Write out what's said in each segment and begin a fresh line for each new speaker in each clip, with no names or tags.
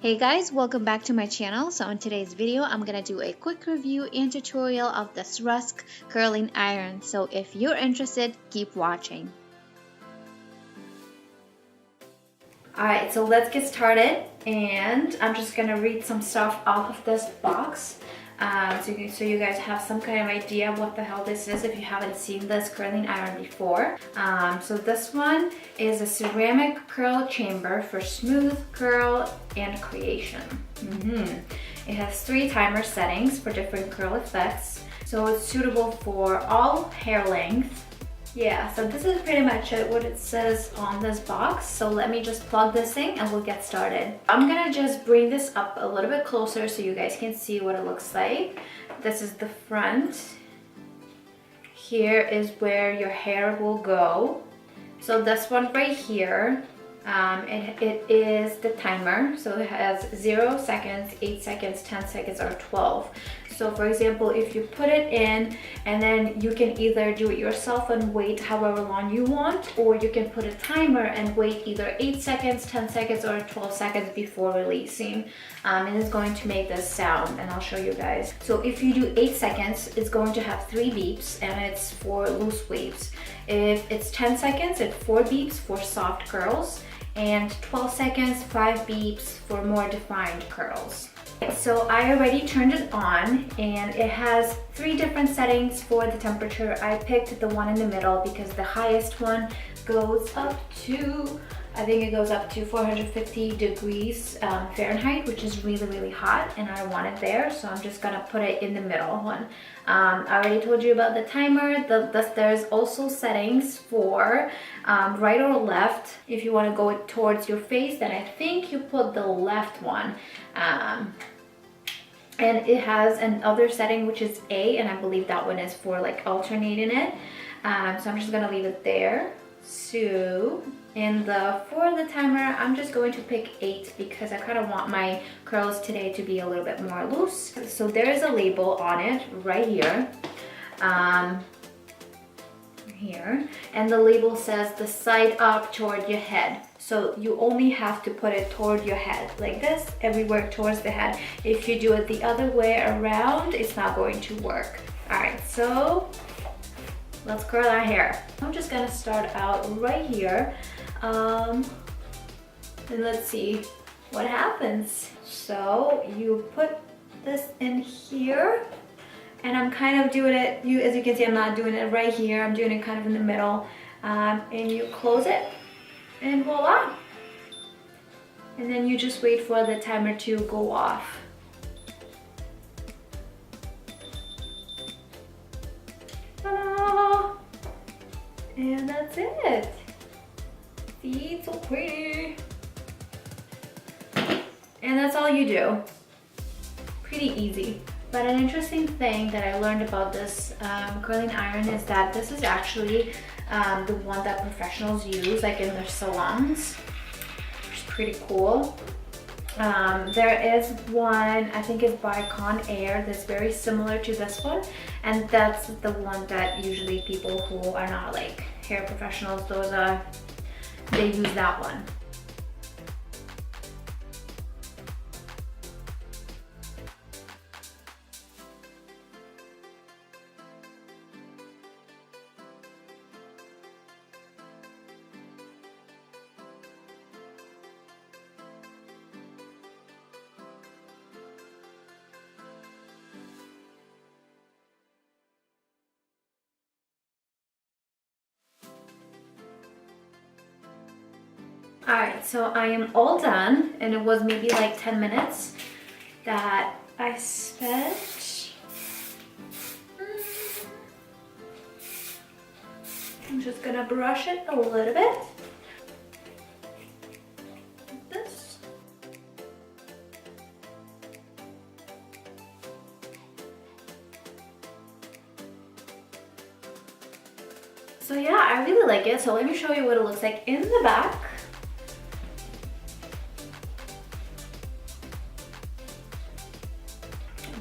Hey guys, welcome back to my channel. So in today's video, I'm gonna do a quick review and tutorial of this RUSK curling iron. So if you're interested, keep watching.
Alright, so let's get started, and I'm just gonna read some stuff off of this box so you guys have some kind of idea what the hell this is if you haven't seen this curling iron before. So this one is a ceramic curl chamber for smooth curl and creation. It has 3 timer settings for different curl effects, so it's suitable for all hair lengths. Yeah, so this is pretty much what it says on this box. So let me just plug this in and we'll get started. I'm gonna just bring this up a little bit closer so you guys can see what it looks like. This is the front. Here is where your hair will go. So this one right here, it is the timer. So it has 0 seconds, 8 seconds, 10 seconds, or 12. So for example, if you put it in and then you can either do it yourself and wait however long you want, or you can put a timer and wait either 8 seconds, 10 seconds, or 12 seconds before releasing. And it's going to make this sound, and I'll show you guys. So if you do 8 seconds, it's going to have 3 beeps, and it's for loose waves. If it's 10 seconds, it's 4 beeps for soft curls, and 12 seconds, 5 beeps for more defined curls. So I already turned it on, and it has 3 different settings for the temperature. I picked the one in the middle because the highest one goes up to, I think it goes up to 450 degrees Fahrenheit, which is really hot, and I want it there, so I'm just gonna put it in the middle one. I already told you about the timer. There's also settings for right or left. If you want to go towards your face, then I think you put the left one. And it has another setting which is A, and I believe that one is for like alternating it. So I'm just gonna leave it there. So for the timer, I'm just going to pick 8 because I kind of want my curls today to be a little bit more loose. So there is a label on it right here. And the label says the side up toward your head. So you only have to put it toward your head like this, everywhere towards the head. If you do it the other way around, it's not going to work. All right, so let's curl our hair. I'm just gonna start out right here, and let's see what happens. So you put this in here, and I'm kind of doing it, as you can see, I'm not doing it right here, I'm doing it kind of in the middle, and you close it, and voila. And then you just wait for the timer to go off. Ta-da! And that's it. See, it's so pretty. And that's all you do. Pretty easy. But an interesting thing that I learned about this curling iron is that this is actually the one that professionals use, like in their salons, which is pretty cool. There is one, I think it's by Conair, that's very similar to this one, and that's the one that usually people who are not like hair professionals, they use that one. Alright, so I am all done, and it was maybe like 10 minutes that I spent. I'm just gonna brush it a little bit. Like this. So yeah, I really like it. So let me show you what it looks like in the back.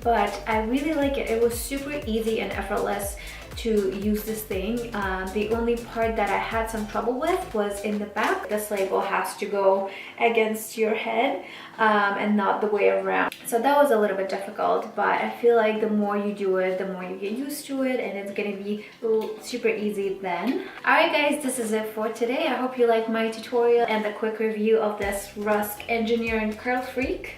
But I really like it. It was super easy and effortless to use this thing. The only part that I had some trouble with was in the back. This label has to go against your head and not the way around. So that was a little bit difficult, but I feel like the more you do it, the more you get used to it, and it's gonna be super easy then. Alright guys, this is it for today. I hope you liked my tutorial and the quick review of this RUSK Engineering Curl Freak.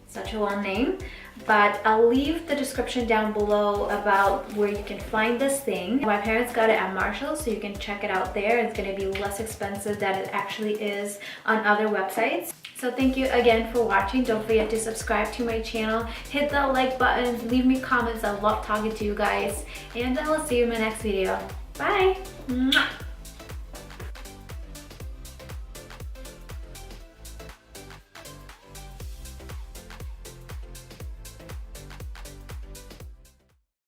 Such a long name. But I'll leave the description down below about where you can find this thing. My parents got it at Marshall, so you can check it out there. It's going to be less expensive than it actually is on other websites. So thank you again for watching. Don't forget to subscribe to my channel. Hit that like button. Leave me comments. I love talking to you guys. And I will see you in my next video. Bye! Mwah!